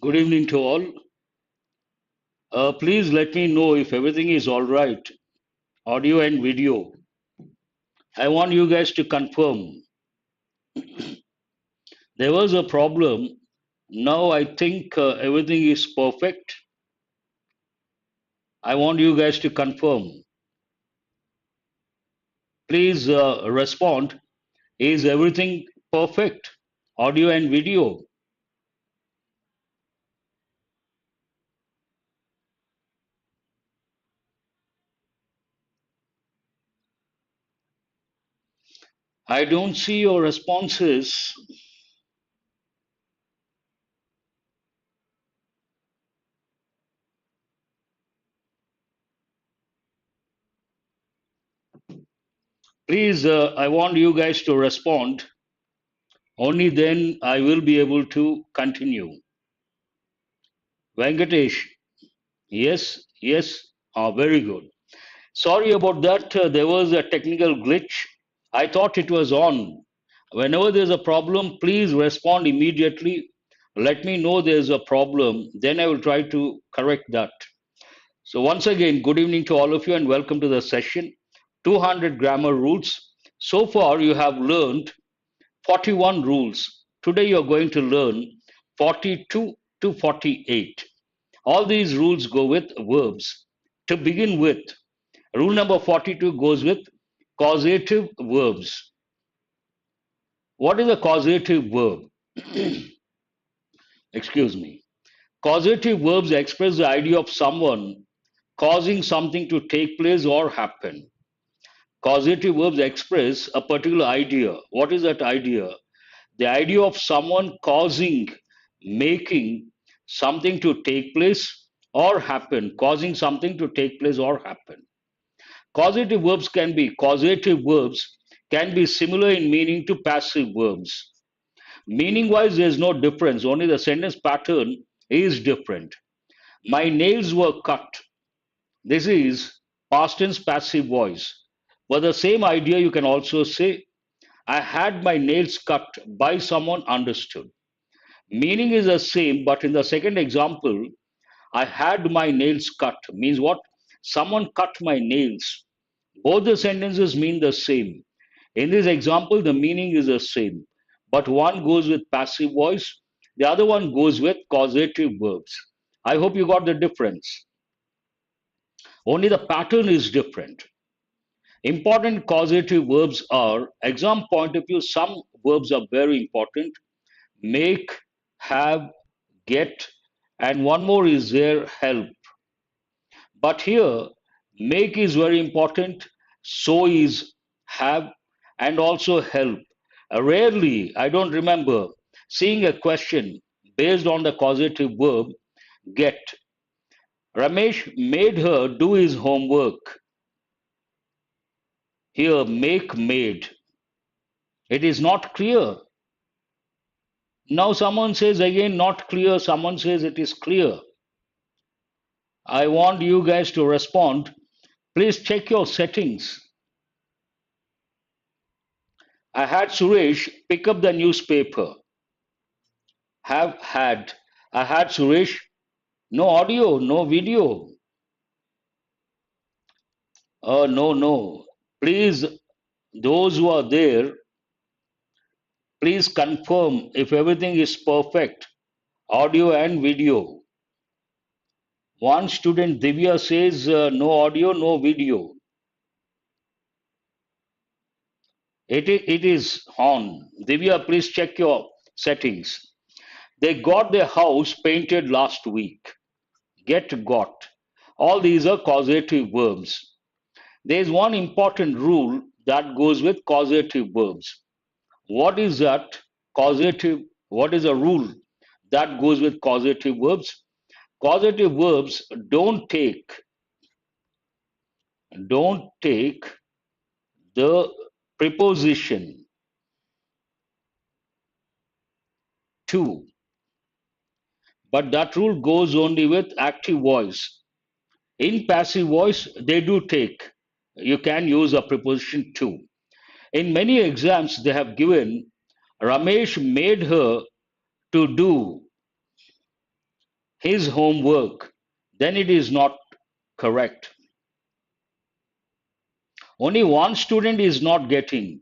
Good evening to all. Please let me know if everything is all right, audio and video. I want you guys to confirm. There was a problem. Now I think everything is perfect. I want you guys to confirm. Please respond. Is everything perfect? Audio and video. I don't see your responses. Please, I want you guys to respond. Only then I will be able to continue. Venkatesh, yes, yes. Very good. Sorry about that. There was a technical glitch. I thought it was on. Whenever there's a problem, please respond immediately. Let me know there's a problem. Then I will try to correct that. So, once again, good evening to all of you and welcome to the session 200 grammar rules. So far, you have learned 41 rules. Today, you're going to learn 42 to 48. All these rules go with verbs. To begin with, rule number 42 goes with causative verbs. What is a causative verb? Excuse me. Causative verbs express the idea of someone causing something to take place or happen. Causative verbs express a particular idea. What is that idea? The idea of someone causing, making something to take place or happen, causing something to take place or happen. Causative verbs can be similar in meaning to passive verbs. Meaning wise, there's no difference, only the sentence pattern is different. My nails were cut. This is past tense passive voice. But the same idea you can also say, I had my nails cut by someone understood. Meaning is the same, but in the second example, I had my nails cut means what? Someone cut my nails. Both the sentences mean the same. In this example, the meaning is the same, but one goes with passive voice, the other one goes with causative verbs. I hope you got the difference. Only the pattern is different. Important causative verbs are, exam point of view, some verbs are very important. Make, have, get, and one more is there, help. But here, make is very important, so is have, and also help. Rarely, I don't remember seeing a question based on the causative verb get. Ramesh made her do his homework. Here, make made. It is not clear. Now, someone says again, not clear. Someone says it is clear. I want you guys to respond. Please check your settings. I had Suresh pick up the newspaper. Have had. I had Suresh. No audio, no video. No, no. Please, those who are there, please confirm if everything is perfect. Audio and video. One student, Divya, says no audio, no video. It is on. Divya, please check your settings. They got their house painted last week. Get got. All these are causative verbs. There is one important rule that goes with causative verbs. What is that causative? What is a rule that goes with causative verbs? Causative verbs don't take the preposition to, but that rule goes only with active voice. In passive voice, they do take. You can use a preposition to. In many exams, they have given Ramesh made her to do. his homework, then it is not correct. Only one student is not getting,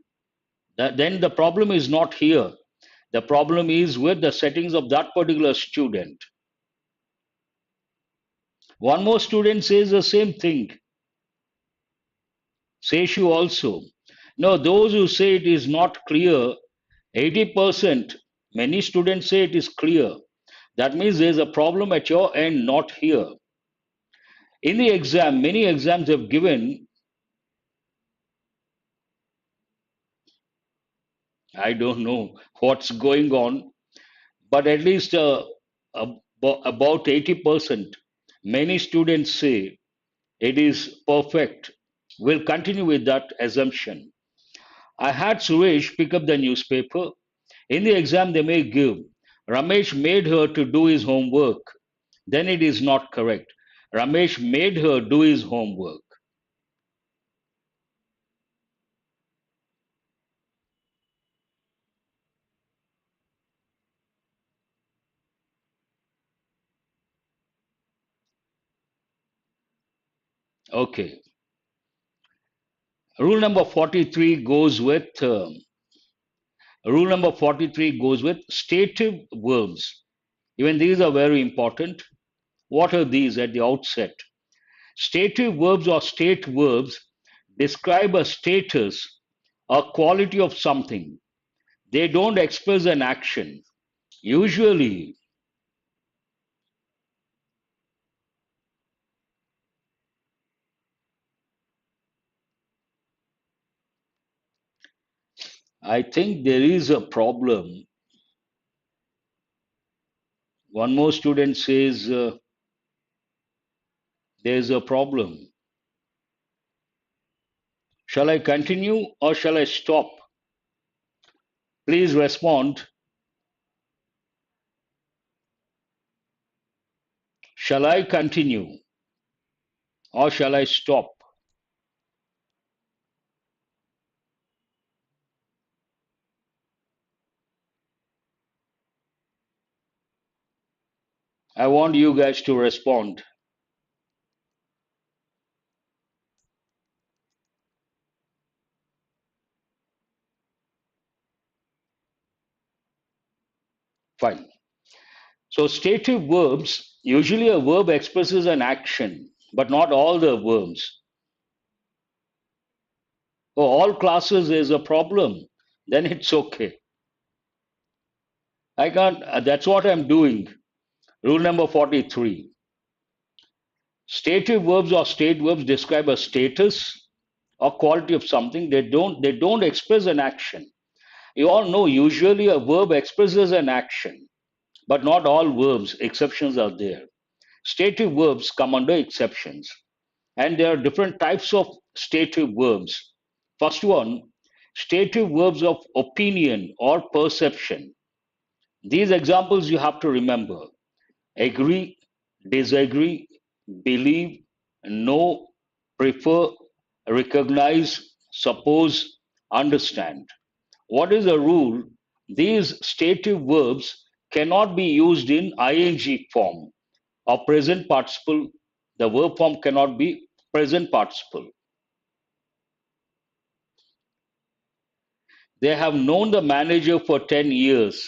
then the problem is not here. The problem is with the settings of that particular student. One more student says the same thing. Seshu also. No, those who say it is not clear, 80%, many students say it is clear. That means there is a problem at your end, not here. In the exam, many exams have given, I don't know what's going on, but at least about 80%, many students say it is perfect. We'll continue with that assumption. I had Suresh pick up the newspaper. In the exam, they may give, Ramesh made her to do his homework. Then it is not correct. Ramesh made her do his homework. Okay. Rule number 43 goes with stative verbs. Even these are very important. What are these at the outset? Stative verbs or state verbs describe a status, a quality of something. They don't express an action. Usually, I think there is a problem. One more student says there's a problem. Shall I continue or shall I stop? Please respond. Shall I continue or shall I stop? I want you guys to respond. Fine. So, stative verbs, usually a verb expresses an action, but not all the verbs. For all classes, there's a problem. Then it's okay. I can't, that's what I'm doing. Rule number 43. Stative verbs or state verbs describe a status or quality of something. They don't express an action. You all know usually a verb expresses an action, but not all verbs. Exceptions are there. Stative verbs come under exceptions. And there are different types of stative verbs. First one, stative verbs of opinion or perception. These examples you have to remember: agree, disagree, believe, know, prefer, recognize, suppose, understand. What is the rule? These stative verbs cannot be used in ing form or present participle. The verb form cannot be present participle. They have known the manager for 10 years.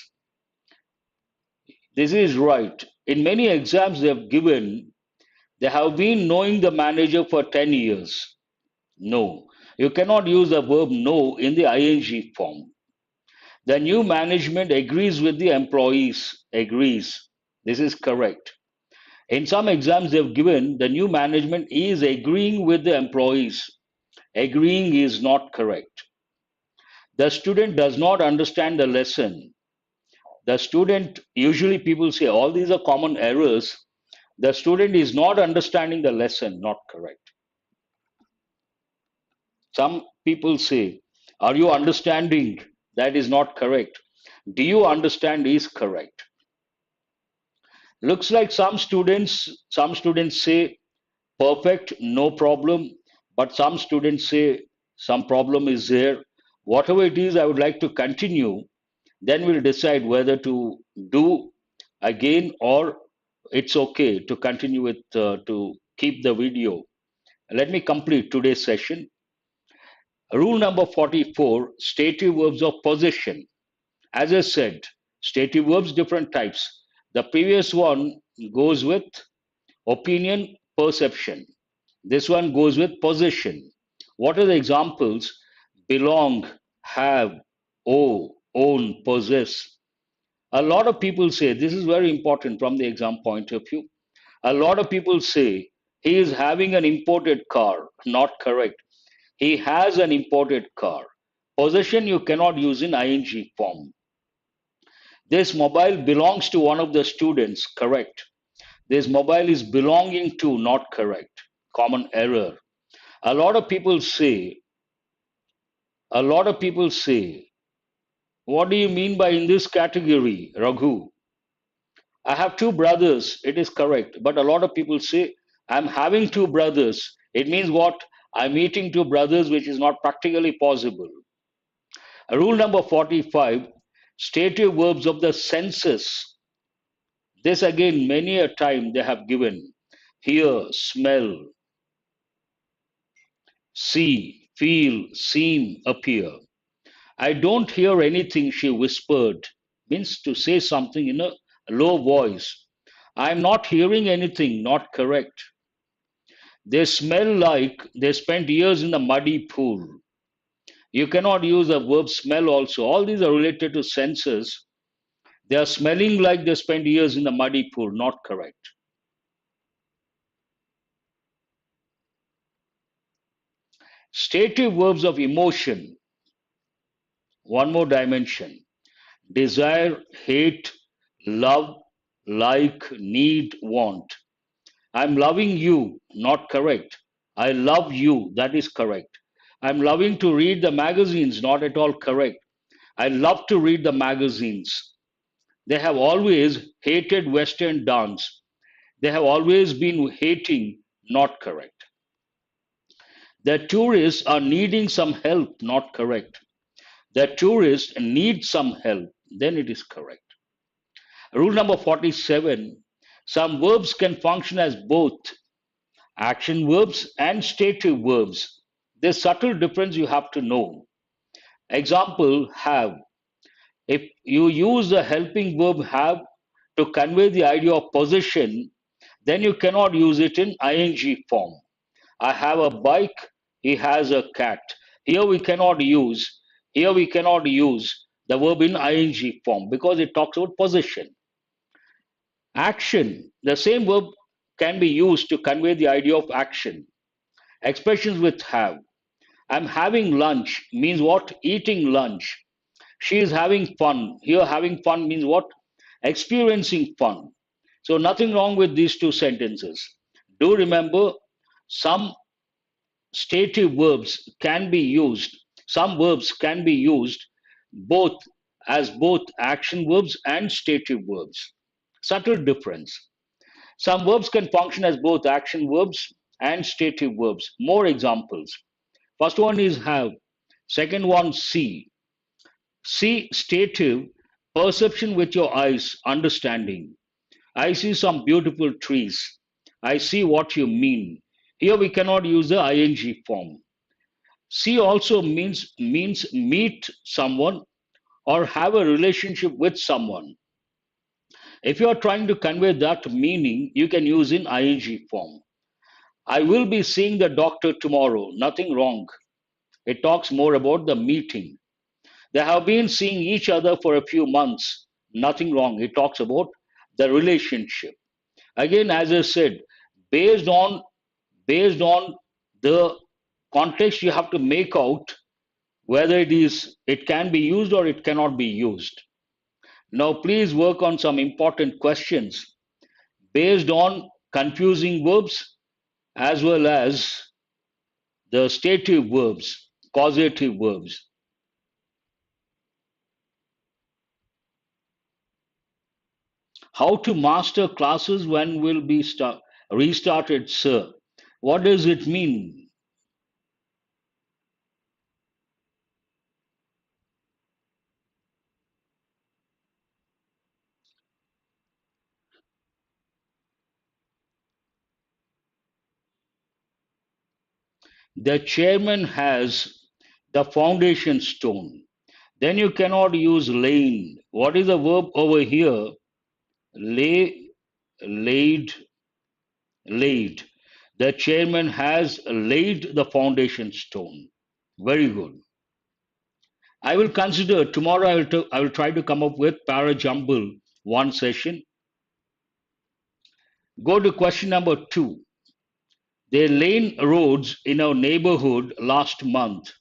This is right. In many exams they have given, they have been knowing the manager for 10 years. No. You cannot use the verb know in the ing form. The new management agrees with the employees. Agrees. This is correct. In some exams they have given, the new management is agreeing with the employees. Agreeing is not correct. The student does not understand the lesson. The student, usually people say all these are common errors. The student is not understanding the lesson, not correct. Some people say, are you understanding? That is not correct. Do you understand is correct. Looks like some students say perfect, no problem, but some students say some problem is there. Whatever it is, I would like to continue. Then we'll decide whether to do again or it's okay to continue with to keep the video. Let me complete today's session. Rule number 44, stative verbs of possession. As I said, stative verbs, different types. The previous one goes with opinion, perception. This one goes with possession. What are the examples? Belong, have, owe, own, possess. A lot of people say, this is very important from the exam point of view. A lot of people say he is having an imported car. Not correct. He has an imported car. Possession you cannot use in ing form. This mobile belongs to one of the students. Correct. This mobile is belonging to. Not correct. Common error. A lot of people say, a lot of people say, what do you mean by in this category, Raghu? I have two brothers. It is correct. But a lot of people say, I'm having two brothers. It means what? I'm eating two brothers, which is not practically possible. Rule number 45, stative verbs of the senses. This again, many a time they have given. Hear, smell, see, feel, seem, appear. I don't hear anything, she whispered. Means to say something in a low voice. I'm not hearing anything, not correct. They smell like they spent years in the muddy pool. You cannot use the verb smell also. All these are related to senses. They are smelling like they spent years in the muddy pool. Not correct. Stative verbs of emotion. One more dimension. Desire, hate, love, like, need, want. I'm loving you. Not correct. I love you. That is correct. I'm loving to read the magazines. Not at all correct. I love to read the magazines. They have always hated Western dance. They have always been hating. Not correct. The tourists are needing some help. Not correct. The tourists need some help. Then it is correct. Rule number 47. Some verbs can function as both action verbs and stative verbs. There's subtle difference you have to know. Example, have. If you use the helping verb have to convey the idea of possession, then you cannot use it in ing form. I have a bike, he has a cat. Here we cannot use, here we cannot use the verb in ing form because it talks about possession. Action, the same verb can be used to convey the idea of action. Expressions with have. I'm having lunch means what? Eating lunch. She is having fun. Here, having fun means what? Experiencing fun. So, nothing wrong with these two sentences. Do remember, some stative verbs can be used, some verbs can be used both as both action verbs and stative verbs. Subtle difference. Some verbs can function as both action verbs and stative verbs. More examples. First one is have, second one see. See, stative, perception with your eyes, understanding. I see some beautiful trees. I see what you mean. Here we cannot use the ing form. See also means meet someone or have a relationship with someone. If you are trying to convey that meaning, you can use in ing form. I will be seeing the doctor tomorrow. Nothing wrong. It talks more about the meeting. They have been seeing each other for a few months. Nothing wrong. It talks about the relationship. Again, as I said, based on based on the context, you have to make out whether it can be used or it cannot be used. Now, please work on some important questions based on confusing verbs as well as the stative verbs, causative verbs. How to master classes when will be restarted, sir? What does it mean? The chairman has the foundation stone. Then you cannot use laying. What is the verb over here? Lay, laid, laid. The chairman has laid the foundation stone. Very good. I will consider tomorrow. I will try to come up with para jumble one session. Go to question number 2. They lane roads in our neighborhood last month.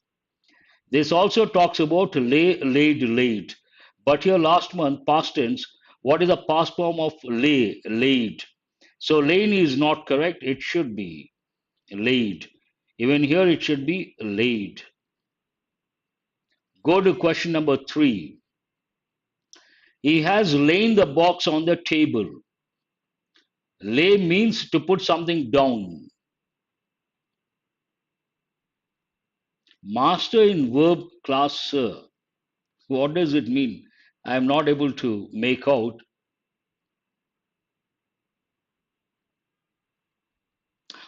This also talks about lay, laid, laid. But here last month, past tense, what is the past form of lay, laid? So lane is not correct. It should be laid. Even here it should be laid. Go to question number 3. He has laid the box on the table. Lay means to put something down. Master in verb class, sir. What does it mean? I am not able to make out.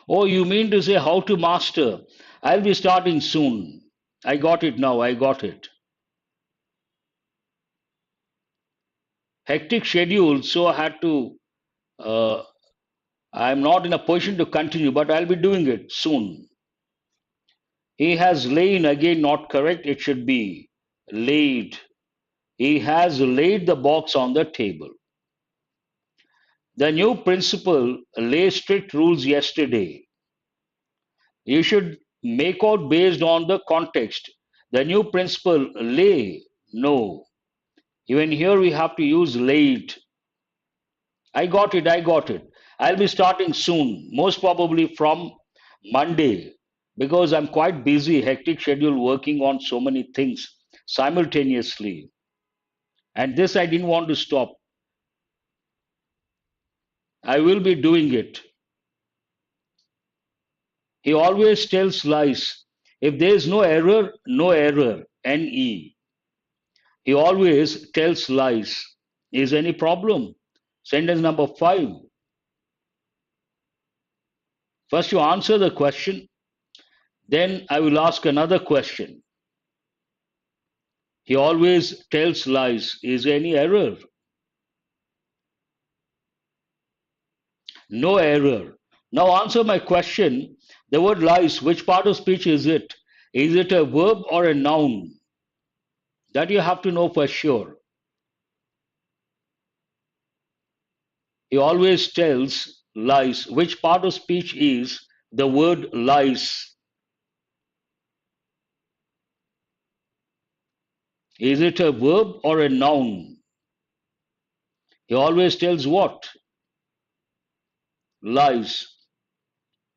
Oh, you mean to say how to master? I'll be starting soon. I got it now. I got it. Hectic schedule, so I had to. Uh, I'm not in a position to continue, but I'll be doing it soon. He has lain, again, not correct. It should be laid. He has laid the box on the table. The new principal laid strict rules yesterday. You should make out based on the context. The new principal lay, no. Even here we have to use laid. I got it, I got it. I'll be starting soon, most probably from Monday, because I'm quite busy, hectic schedule, working on so many things simultaneously. And this I didn't want to stop. I will be doing it. He always tells lies. If there is no error, no error. NE. He always tells lies. Is any problem? Sentence number 5. First you answer the question, then I will ask another question. He always tells lies. Is there any error? No error. Now answer my question. The word lies, which part of speech is it? Is it a verb or a noun? That you have to know for sure. He always tells lies. Which part of speech is the word lies? Is it a verb or a noun? He always tells what? Lies.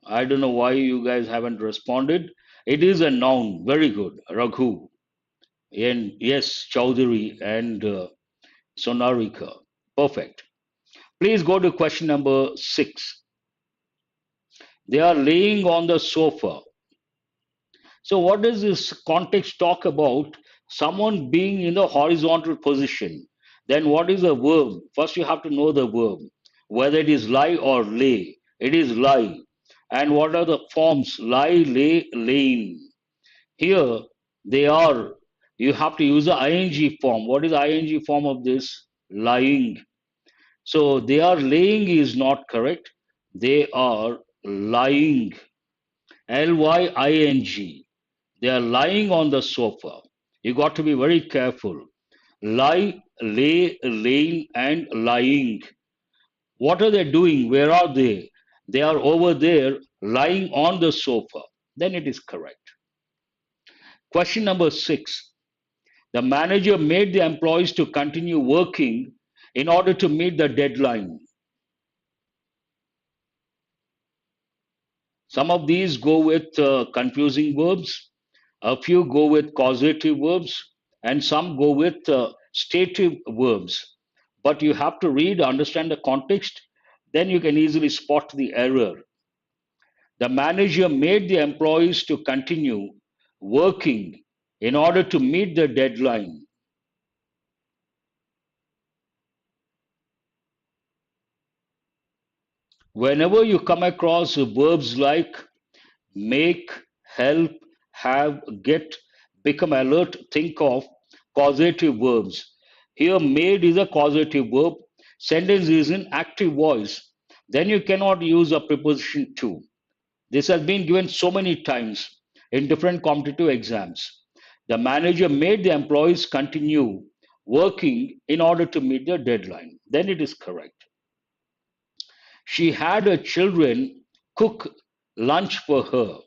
I don't know why you guys haven't responded. It is a noun. Very good. Raghu. And yes, Chowdhury and Sonarika. Perfect. Please go to question number 6. They are laying on the sofa. So, what does this context talk about? Someone being in the horizontal position. Then, what is the verb? First, you have to know the verb, whether it is lie or lay. It is lie. And what are the forms? Lie, lay, laying. Here, they are. You have to use the ing form. What is the ing form of this? Lying. So, they are laying is not correct. They are lying. Lying. They are lying on the sofa. You got to be very careful. Lie, lay, laying, and lying. What are they doing? Where are they? They are over there lying on the sofa. Then it is correct. Question number 6. The manager made the employees to continue working in order to meet the deadline. Some of these go with confusing verbs, a few go with causative verbs, and some go with stative verbs. But you have to read, understand the context, then you can easily spot the error. The manager made the employees to continue working in order to meet the deadline. Whenever you come across verbs like make, help, have, get, become alert. Think of causative verbs. Here, made is a causative verb. Sentence is in active voice. Then you cannot use a preposition to. This has been given so many times in different competitive exams. The manager made the employees continue working in order to meet the deadline. Then it is correct. She had her children cook lunch for her.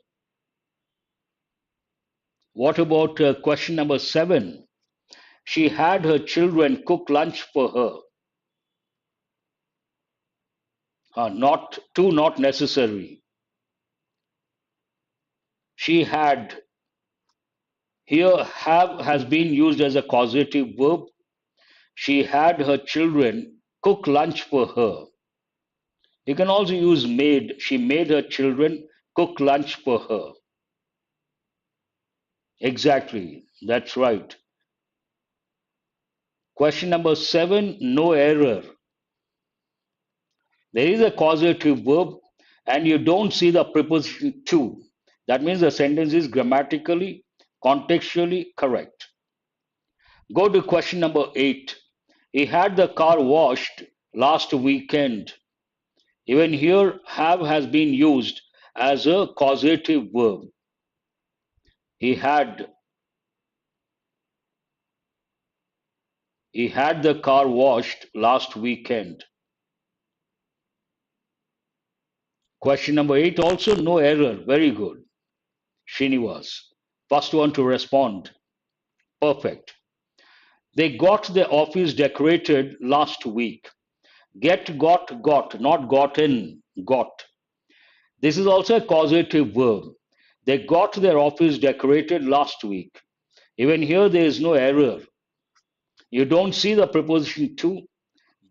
What about question number 7? She had her children cook lunch for her. Not two, not necessary. She had. Here, have has been used as a causative verb. She had her children cook lunch for her. You can also use made. She made her children cook lunch for her. Exactly. That's right. Question number 7, no error. There is a causative verb and you don't see the preposition to. That means the sentence is grammatically, contextually correct. Go to question number 8. He had the car washed last weekend. Even here, have has been used as a causative verb. He had the car washed last weekend. Question number 8 also no error. Very good. Srinivas. First one to respond. Perfect. They got the office decorated last week. Get, got, not gotten, got. This is also a causative verb. They got their office decorated last week. Even here, there is no error. You don't see the preposition to.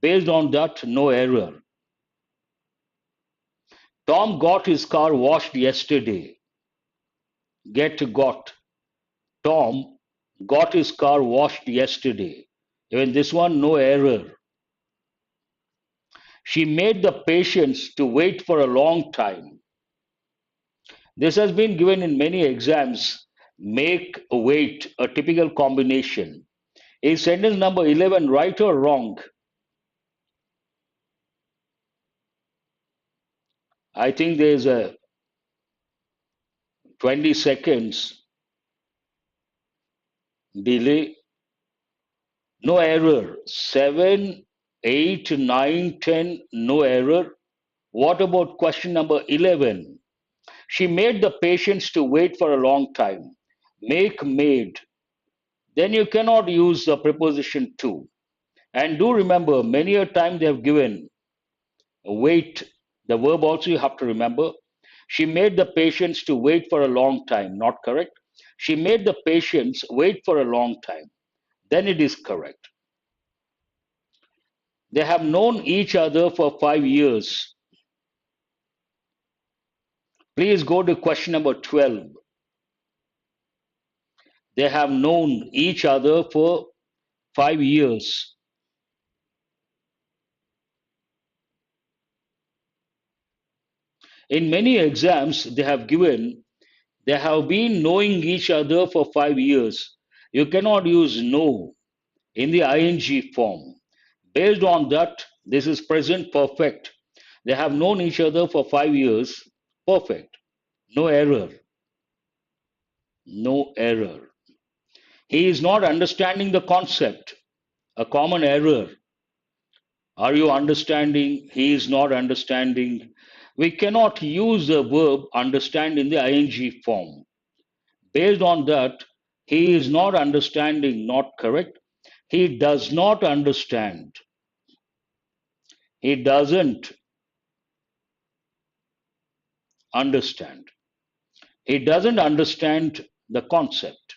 Based on that, no error. Tom got his car washed yesterday. Get, got. Tom got his car washed yesterday. Even this one, no error. She made the patients to wait for a long time. This has been given in many exams. Make, wait, a typical combination. Is sentence number 11 right or wrong? I think there is a 20 seconds delay. No error. 7, 8, 9, 10, no error. What about question number 11? She made the patients to wait for a long time. Make, made. Then you cannot use the preposition to. And do remember, many a time they have given wait. The verb also you have to remember. She made the patients to wait for a long time. Not correct. She made the patients wait for a long time. Then it is correct. They have known each other for 5 years. Please go to question number 12. They have known each other for 5 years. In many exams, they have been knowing each other for 5 years. You cannot use know in the ing form. Based on that, this is present perfect. They have known each other for 5 years. Perfect. No error. No error. He is not understanding the concept. A common error. Are you understanding? He is not understanding. We cannot use the verb understand in the ing form. Based on that, he is not understanding, not correct. He does not understand. He doesn't understand. He doesn't understand the concept.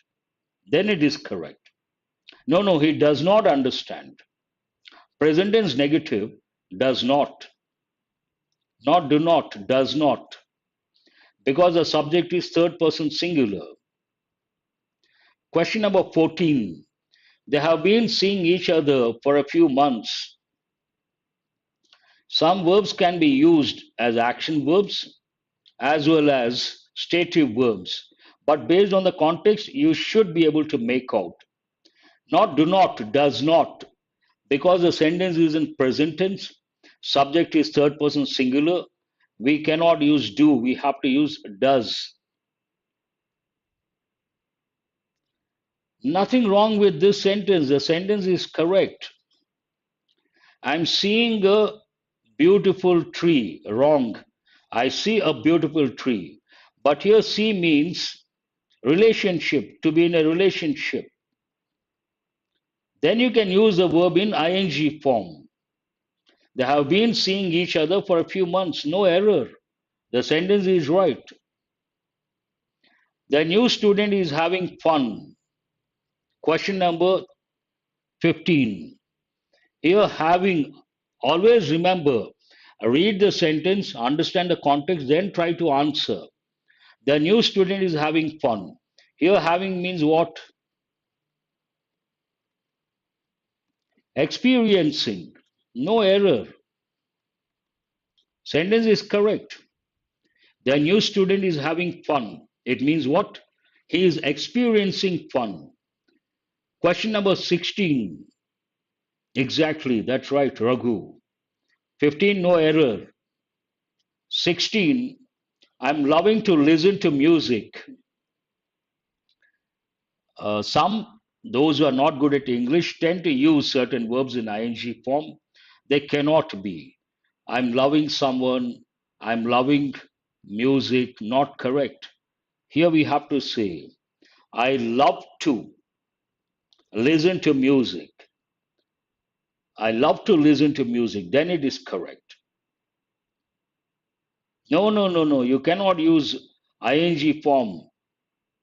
Then it is correct. No, he does not understand. Present tense negative, does not. Not do not, does not. Because the subject is third person singular. Question number 14. They have been seeing each other for a few months. Some verbs can be used as action verbs as well as stative verbs. But based on the context, you should be able to make out. Not do not, does not. Because the sentence is in present tense, subject is third person singular, we cannot use do, we have to use does. Nothing wrong with this sentence. The sentence is correct. I'm seeing a beautiful tree. Wrong. I see a beautiful tree. But here see means relationship, to be in a relationship. Then you can use the verb in ing form. They have been seeing each other for a few months. No error. The sentence is right. The new student is having fun. Question number 15. Here, having, always remember, read the sentence, understand the context, then try to answer. The new student is having fun. Here, having means what? Experiencing. No error. Sentence is correct. The new student is having fun. It means what? He is experiencing fun. Question number 16. Exactly, that's right, Raghu. 15, no error. 16, I'm loving to listen to music. Some, those who are not good at English, tend to use certain verbs in ing form. They cannot be. I'm loving someone, I'm loving music, not correct. Here we have to say, I love to listen to music. I love to listen to music, then it is correct. No, no, no, no. You cannot use ing form.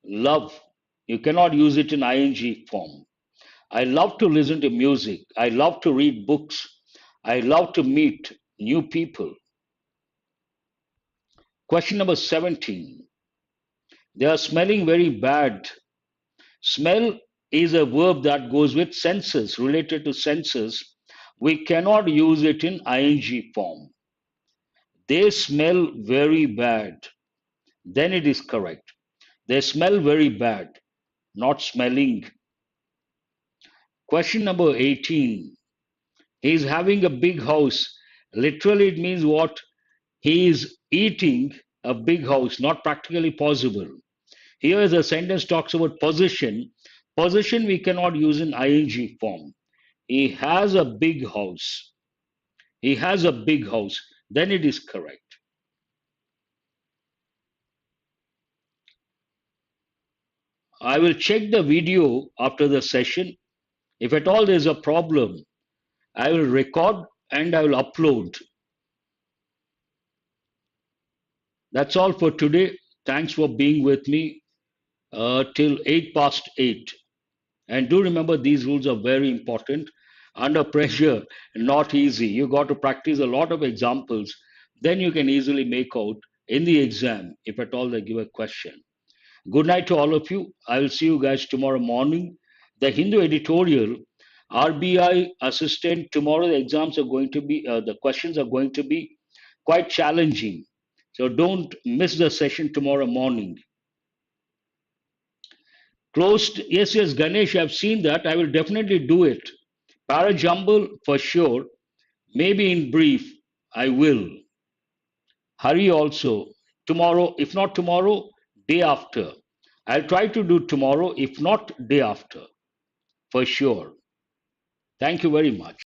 Love. You cannot use it in ing form. I love to listen to music. I love to read books. I love to meet new people. Question number 17. They are smelling very bad. Smell is a verb that goes with senses, related to senses. We cannot use it in ing form. They smell very bad. Then it is correct. They smell very bad, not smelling. Question number 18. He is having a big house. Literally, it means what? He is eating a big house, not practically possible. Here, the sentence talks about possession. Possession we cannot use in ing form. He has a big house. He has a big house. Then it is correct. I will check the video after the session. If at all there is a problem, I will record and I will upload. That's all for today. Thanks for being with me till 8 past 8. And do remember these rules are very important. Under pressure, not easy. You got to practice a lot of examples. Then you can easily make out in the exam if at all they give a question. Good night to all of you. I will see you guys tomorrow morning. The Hindu editorial, RBI assistant, tomorrow the exams are going to be, the questions are going to be quite challenging. So don't miss the session tomorrow morning. Closed, yes, yes, Ganesh, I've seen that. I will definitely do it. Parajumble for sure. Maybe in brief, I will. Hurry also. Tomorrow, if not tomorrow, day after. I'll try to do tomorrow, if not day after, for sure. Thank you very much.